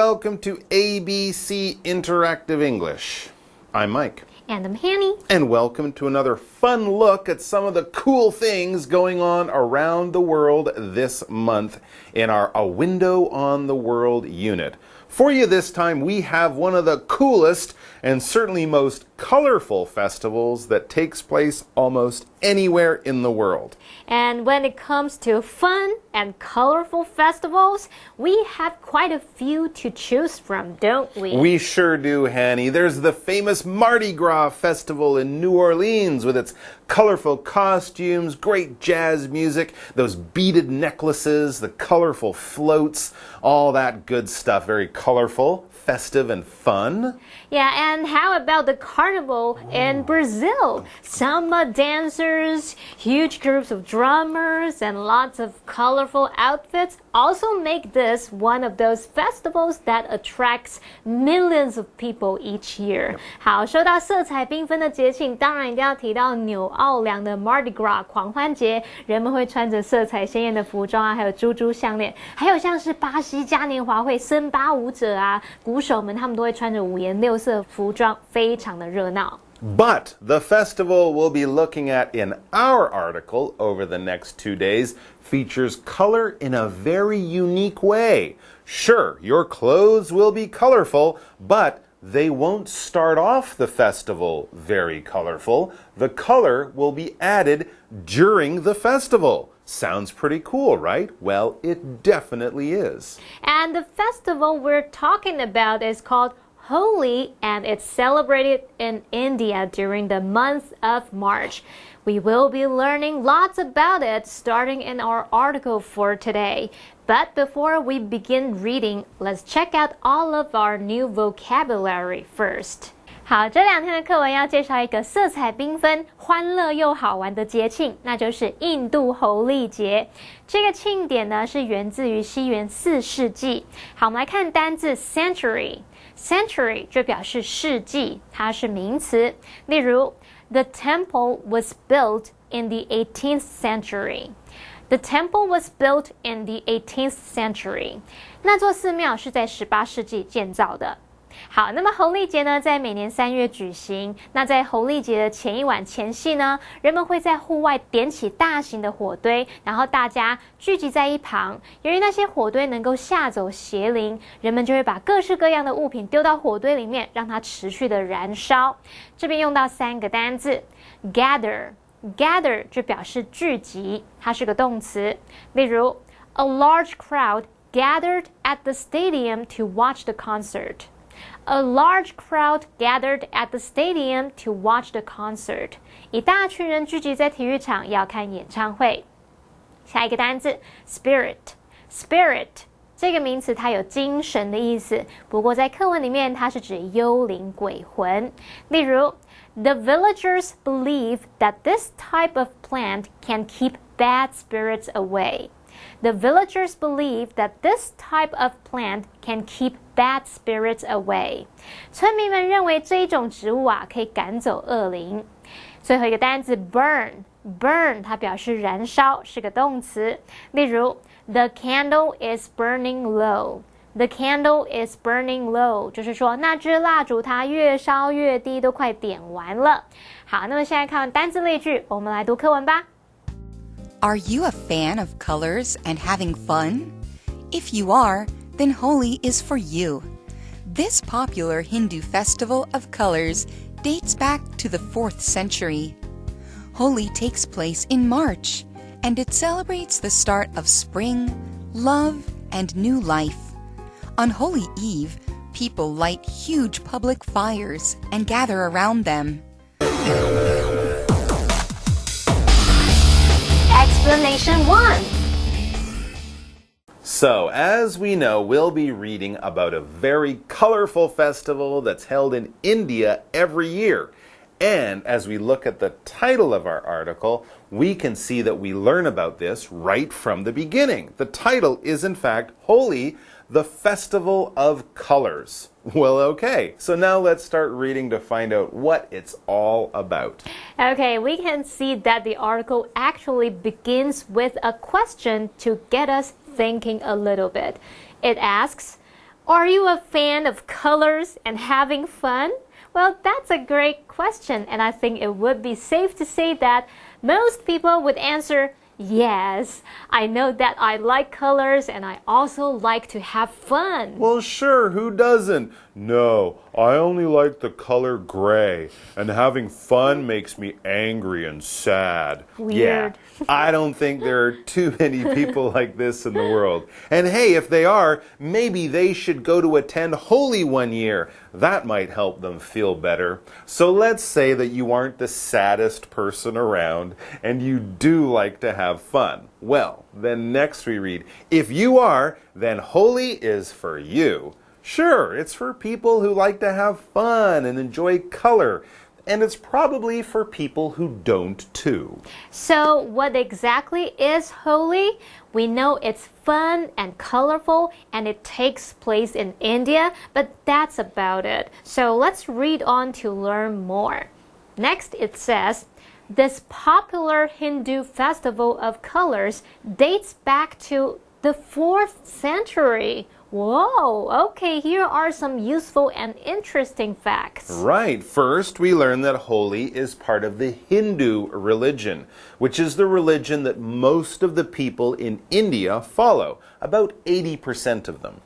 welcome to ABC Interactive English. I'm Mike. And I'm Hanny. And welcome to another fun look at some of the cool things going on around the world this month in our A Window on the World unit. For you this time, we have one of the coolest and certainly most colorful festivals that takes place almost anywhere in the world. And when it comes to fun and colorful festivals, we have quite a few to choose from, don't we? We sure do, Hanny. There's the famous Mardi Gras festival in New Orleans with its colorful costumes, great jazz music, those beaded necklaces, the colorful floats, all that good stuff. Very colorful, festive, and fun. Yeah, and how about the carnival in Brazil? Samba dancers, huge groups of drummers, and lots of colorful outfits also make this one of those festivals that attracts millions of people each year. 好，说到色彩缤纷的节庆，当然一定要提到纽奥良的 Mardi Gras 狂欢节，人们会穿着色彩鲜艳的服装啊，还有珠珠项链，还有像是巴西嘉年华会森巴舞者啊，鼓手们他们都会穿着五颜六色服装，非常的热闹。But the festival we'll be looking at in our article over the next 2 days features color in a very unique way. Sure, your clothes will be colorful, but they won't start off the festival very colorful. The color will be added during the festival. Sounds pretty cool, right? Well, it definitely is. And the festival we're talking about is called Holi, and it's celebrated in India during the month of March. We will be learning lots about it starting in our article for today. But before we begin reading, let's check out all of our new vocabulary first. 好，这两天的课文要介绍一个色彩缤纷、欢乐又好玩的节庆，那就是印度侯丽节。这个庆典呢是源自于西元4世纪。好，我们来看单字 century。century 就表示世纪，它是名词。例如 ，The temple was built in the 18th century. The temple was built in the 18th century. 那座寺庙是在18世纪建造的。好，那么侯丽节呢，在每年3月举行。那在侯丽节的前一晚前夕呢，人们会在户外点起大型的火堆，然后大家聚集在一旁。由于那些火堆能够吓走邪灵，人们就会把各式各样的物品丢到火堆里面，让它持续的燃烧。这边用到3个单字 ，gather 就表示聚集，它是个动词。例如 ，A large crowd gathered at the stadium to watch the concert.A large crowd gathered at the stadium to watch the concert. 一大群人聚集在体育场要看演唱会。下一个单字 spirit 这个名词它有精神的意思，不过在课文里面它是指幽灵鬼魂。例如 The villagers believe that this type of plant can keep bad spirits away.The villagers believe that this type of plant can keep bad spirits away. 村民们认为这一种植物啊可以赶走恶灵。最后一个单字 burn 它表示燃烧，是个动词。例如 The candle is burning low. The candle is burning low 就是说那支蜡烛它越烧越低，都快点完了。好，那么现在看完单字例句，我们来读课文吧。Are you a fan of colors and having fun? If you are, then Holi is for you. This popular Hindu festival of colors dates back to the 4th century. Holi takes place in March, and it celebrates the start of spring, love, and new life. On Holy Eve, people light huge public fires and gather around them. Explanation 1. So, as we know, we'll be reading about a very colorful festival that's held in India every year. And as we look at the title of our article, we can see that we learn about this right from the beginning. The title is, in fact, Holi, the Festival of Colors. Well, okay, so now let's start reading to find out what it's all about. Okay, we can see that the article actually begins with a question to get us thinking a little bit. It asks, Are you a fan of colors and having fun? Well, that's a great question, and I think it would be safe to say that most people would answer yes. I know that I like colors and I also like to have fun. Well, sure, who doesn't? No, I only like the color gray, and having fun makes me angry and sad. Weird. Yeah, I don't think there are too many people like this in the world. And hey, if they are, maybe they should go to attend Holi one year. That might help them feel better. So let's say that you aren't the saddest person around, and you do like to have fun. Well, then next we read, if you are, then Holi is for you. Sure, it's for people who like to have fun and enjoy color. And it's probably for people who don't too. So, what exactly is Holi? We know it's fun and colorful and it takes place in India, but that's about it. So, let's read on to learn more. Next, it says, this popular Hindu festival of colors dates back to the 4th century. Whoa, okay, here are some useful and interesting facts. Right. First, we learn that Holi is part of the Hindu religion, which is the religion that most of the people in India follow, about 80% of them.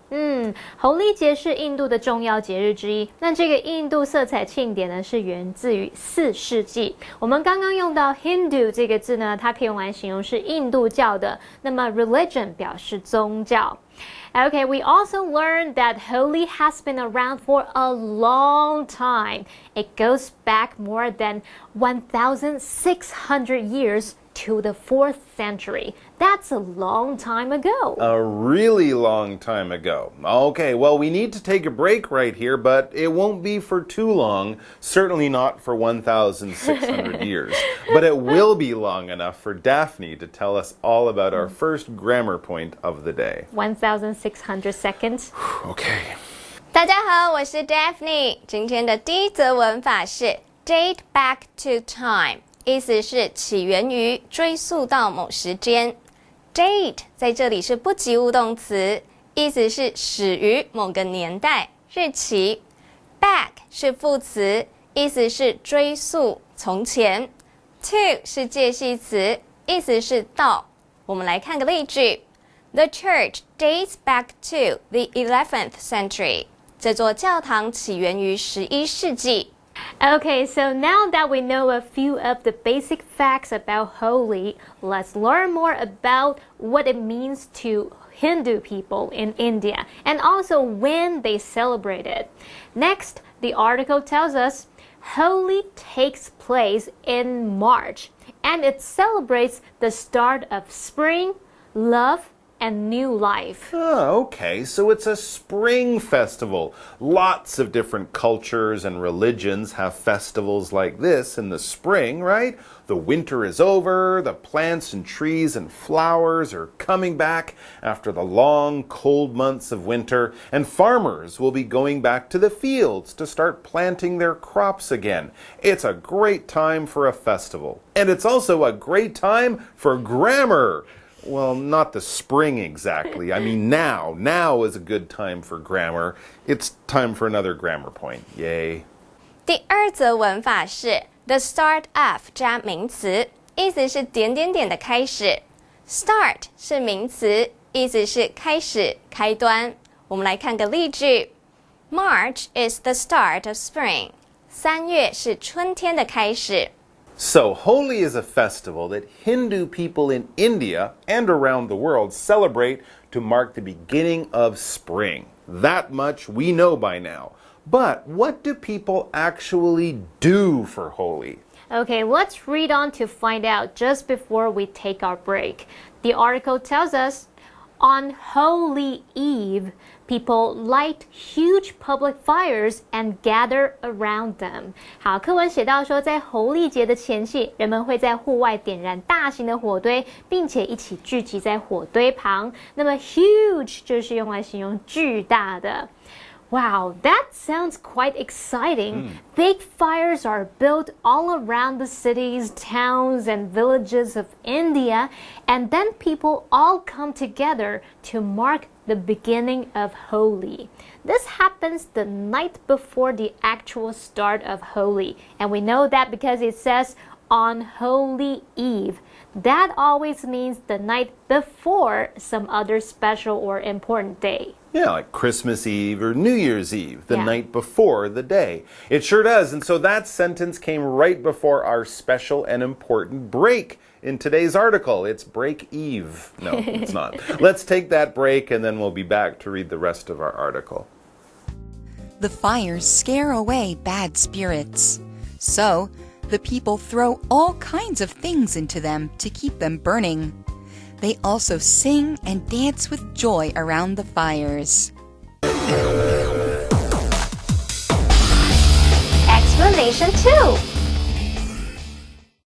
侯丽节是印度的重要节日之一。那这个印度色彩庆典呢，是源自于4世纪。我们刚刚用到 Hindu 这个字呢，它可以用来形容是印度教的。那么 religion 表示宗教。Okay, we also learned that Holi has been around for a long time. It goes back more than 1,600 years to the 4th century. That's a long time ago. A really long time ago. Okay, well, we need to take a break right here, but it won't be for too long. Certainly not for 1,600 years. But it will be long enough for Daphne to tell us all about our first grammar point of the day. 1,600 seconds. Okay. 大家好，我是 Daphne。今天的第一则文法是 date back to time， 意思是起源于、追溯到某时间。Date 在这里是不及物动词，意思是始于某个年代、日期。Back 是副词，意思是追溯、从前。To 是介系词，意思是到。我们来看个例句。The church dates back to the 11th century. 这座教堂起源于11世纪。Okay, so now that we know a few of the basic facts about Holi, let's learn more about what it means to Hindu people in India and also when they celebrate it. Next, the article tells us Holi takes place in March and it celebrates the start of spring, love, and new life. Oh, okay, so it's a spring festival. Lots of different cultures and religions have festivals like this in the spring, right? The winter is over, the plants and trees and flowers are coming back after the long, cold months of winter, and farmers will be going back to the fields to start planting their crops again. It's a great time for a festival. And it's also a great time for grammar. Well, not the spring exactly. I mean now. Now is a good time for grammar. It's time for another grammar point. Yay. 第二则文法是 the start of 加名词，意思是点点点的开始。Start 是名词，意思是开始、开端。我们来看个例句。March is the start of spring. 3月是春天的开始。So, Holi is a festival that Hindu people in India and around the world celebrate to mark the beginning of spring. That much we know by now. But what do people actually do for Holi? Okay, let's read on to find out just before we take our break. The article tells us, on Holi Eve, people light huge public fires and gather around them. 好，课文写到说，在侯丽节的前夕，人们会在户外点燃大型的火堆，并且一起聚集在火堆旁。那么 huge 就是用来形容巨大的。Wow, that sounds quite exciting. Big fires are built all around the cities, towns, and villages of India, and then people all come together to mark the beginning of Holi. This happens the night before the actual start of Holi, and we know that because it says on Holy Eve. That always means the night before some other special or important day. Yeah, like Christmas Eve or New Year's Eve, the night before the day. It sure does. And so that sentence came right before our special and important break in today's article. It's break eve. No, it's not. Let's take that break and then we'll be back to read the rest of our article. The fires scare away bad spirits. So, the people throw all kinds of things into them to keep them burning. They also sing and dance with joy around the fires. Explanation 2.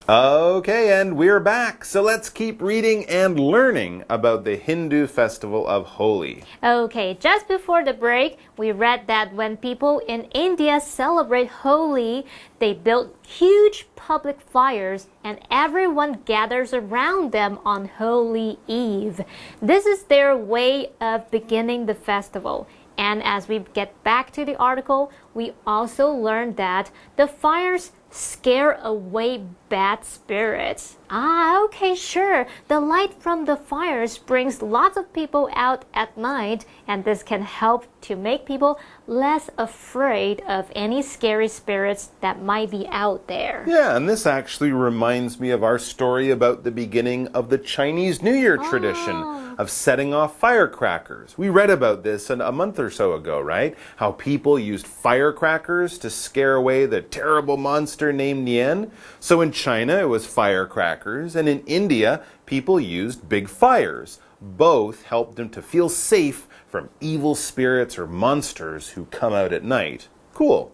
Okay, and we're back. So let's keep reading and learning about the Hindu festival of Holi. Okay, just before the break, we read that when people in India celebrate Holi, they build huge public fires and everyone gathers around them on Holy Eve. This is their way of beginning the festival. And as we get back to the article, we also learned that the fires scare away bad spirits. Okay, sure. The light from the fires brings lots of people out at night, and this can help to make people less afraid of any scary spirits that might be out there. Yeah, and this actually reminds me of our story about the beginning of the Chinese New Year tradition of setting off firecrackers. We read about this a month or so ago, right? How people used firecrackers to scare away the terrible monster named Nian. So in China, it was firecrackers, and in India, people used big fires. Both helped them to feel safe from evil spirits or monsters who come out at night. Cool.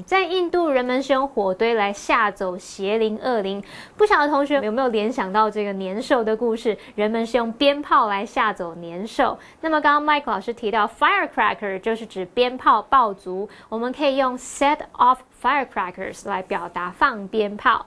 在印度人们是用火堆来吓走邪灵恶灵。不晓得同学有没有联想到这个年兽的故事？人们是用鞭炮来吓走年兽。那么刚刚 Mike 老师提到 firecracker 就是指鞭炮爆竹，我们可以用 set off firecrackers 来表达放鞭炮。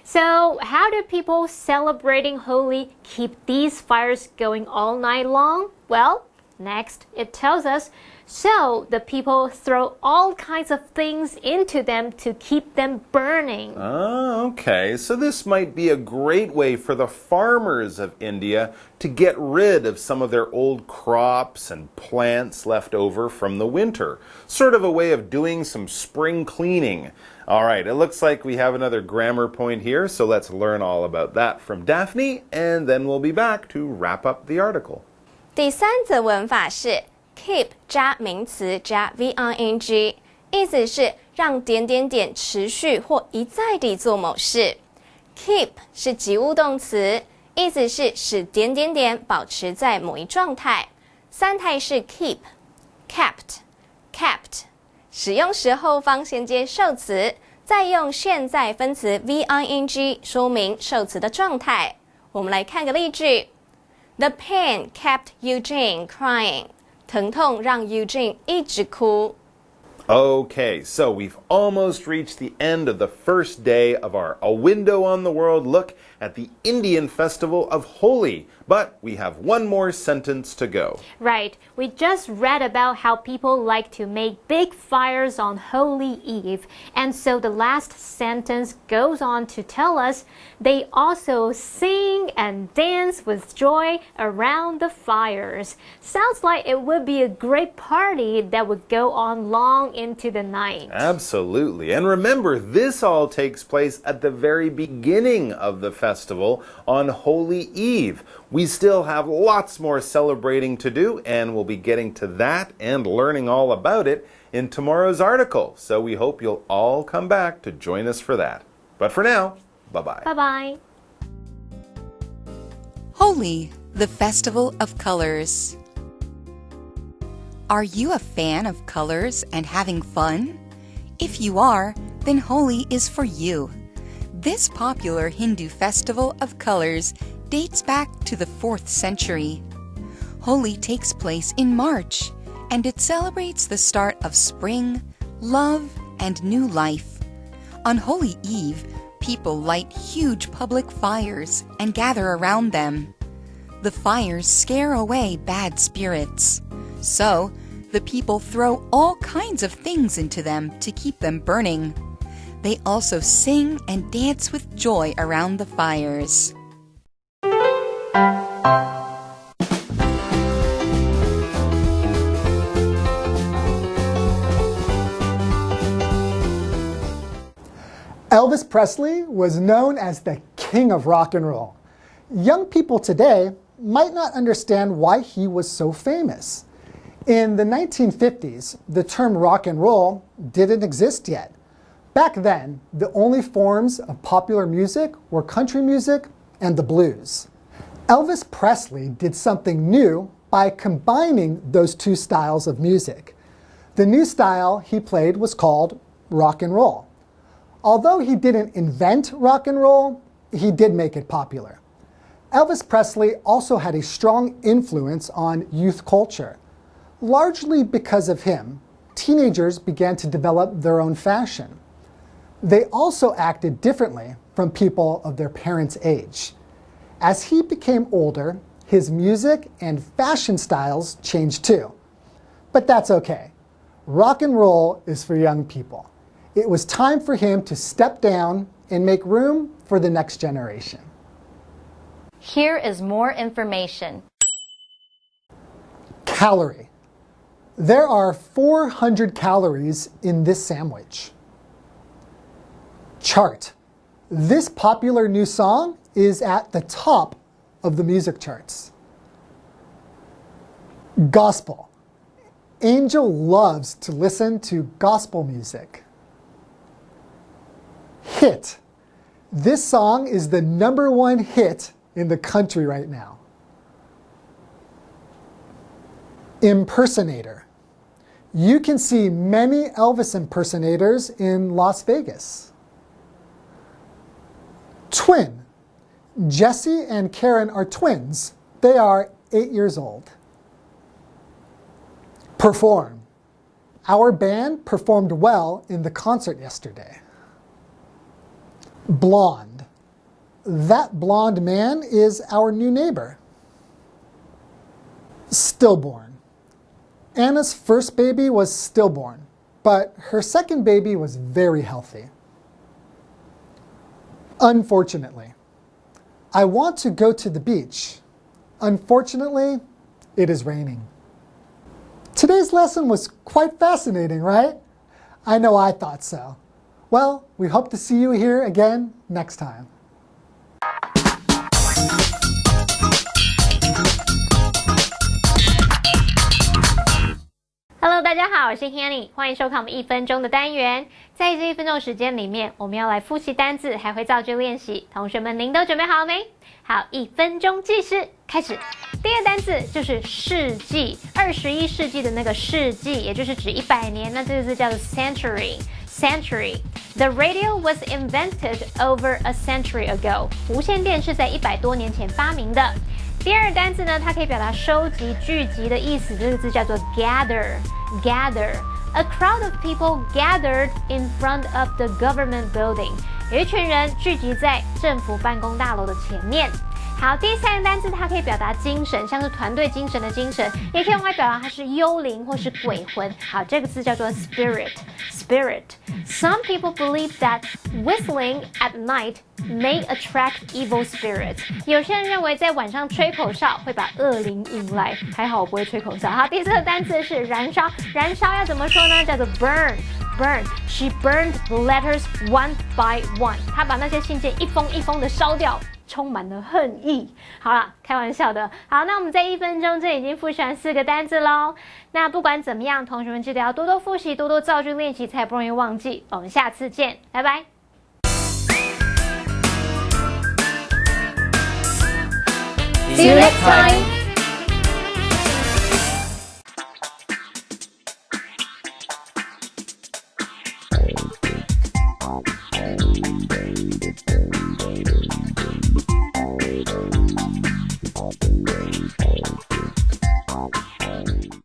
So, how do people celebrating Holi keep these fires going all night long? Well, next it tells us, so the people throw all kinds of things into them to keep them burning. Oh, okay. So this might be a great way for the farmers of India to get rid of some of their old crops and plants left over from the winter. Sort of a way of doing some spring cleaning. All right, it looks like we have another grammar point here, so let's learn all about that from Daphne, and then we'll be back to wrap up the article. 第三则文法是 keep 加名词加 VING， 意思是让点点点持续或一再地做某事。keep 是及物动词，意思是使点点点保持在某一状态。三态是 keep、kept、kept， 使用时后方衔接受词，再用现在分词 VING 说明受词的状态。我们来看个例句。The pain kept Eugene crying. 疼痛让 Eugene 一直哭。Okay, so we've almost reached the end of the first day of our A Window on the World look at the Indian festival of Holi. But we have one more sentence to go. Right. We just read about how people like to make big fires on Holy Eve. And so the last sentence goes on to tell us they also sing and dance with joy around the fires. Sounds like it would be a great party that would go on long into the night. Absolutely. And remember, this all takes place at the very beginning of the festival on Holy Eve. We still have lots more celebrating to do, and we'll be getting to that and learning all about it in tomorrow's article. So we hope you'll all come back to join us for that. But for now, bye-bye. Bye-bye. Holi, the festival of colors. Are you a fan of colors and having fun? If you are, then Holi is for you. This popular Hindu festival of colors dates back to the 4th century. Holi takes place in March, and it celebrates the start of spring, love, and new life. On Holy Eve, people light huge public fires and gather around them. The fires scare away bad spirits. So, the people throw all kinds of things into them to keep them burning. They also sing and dance with joy around the fires. Elvis Presley was known as the king of rock and roll. Young people today might not understand why he was so famous. In the 1950s, the term rock and roll didn't exist yet. Back then, the only forms of popular music were country music and the blues. Elvis Presley did something new by combining those two styles of music. The new style he played was called rock and roll. Although he didn't invent rock and roll, he did make it popular. Elvis Presley also had a strong influence on youth culture. Largely because of him, teenagers began to develop their own fashion. They also acted differently from people of their parents' age. As he became older, his music and fashion styles changed too. But that's okay. Rock and roll is for young people. It was time for him to step down and make room for the next generation. Here is more information. Calorie. There are 400 calories in this sandwich. Chart. This popular new song is at the top of the music charts. Gospel. Angel loves to listen to gospel music. Hit. This song is the #1 hit in the country right now. Impersonator. You can see many Elvis impersonators in Las Vegas. Twin. Jesse and Karen are twins. They are 8 years old. Perform. Our band performed well in the concert yesterday. Blonde. That blonde man is our new neighbor. Stillborn. Anna's first baby was stillborn, but her second baby was very healthy. Unfortunately. I want to go to the beach. Unfortunately, it is raining. Today's lesson was quite fascinating, right? I know I thought so. Well, we hope to see you here again next time. Hello， 大家好，我是 Hanny， 欢迎收看我们1分钟的单元。在这1分钟的时间里面，我们要来复习单字，还会造句练习。同学们，您都准备好了没？好，1分钟计时开始。第一个单字就是世纪，21世纪的那个世纪，也就是指100年。那这个字叫做 century。Century. The radio was invented over a century ago. 无线电是在100多年前发明的。第二个单字呢，它可以表达收集、聚集的意思，这个字叫做 gather。Gather. A crowd of people gathered in front of the government building. 有一群人聚集在政府办公大楼的前面。好，第三个单字它可以表达精神，像是团队精神的精神，也可以用来表达它是幽灵或是鬼魂。好，这个字叫做 spirit。Spirit. Some people believe that whistling at night may attract evil spirits. 有些人认为在晚上吹口哨会把恶灵引来。还好我不会吹口哨。好，第四个单字是燃烧。燃烧要怎么说呢？叫做 burn。Burn. She burned the letters one by one. 她把那些信件一封一封的烧掉。充满了恨意。好了，开玩笑的。好，那我们在1分钟这已经复习完4个单字咯。那不管怎么样，同学们记得要多多复习，多多造句练习，才不容易忘记。我们下次见，拜拜。See you next time.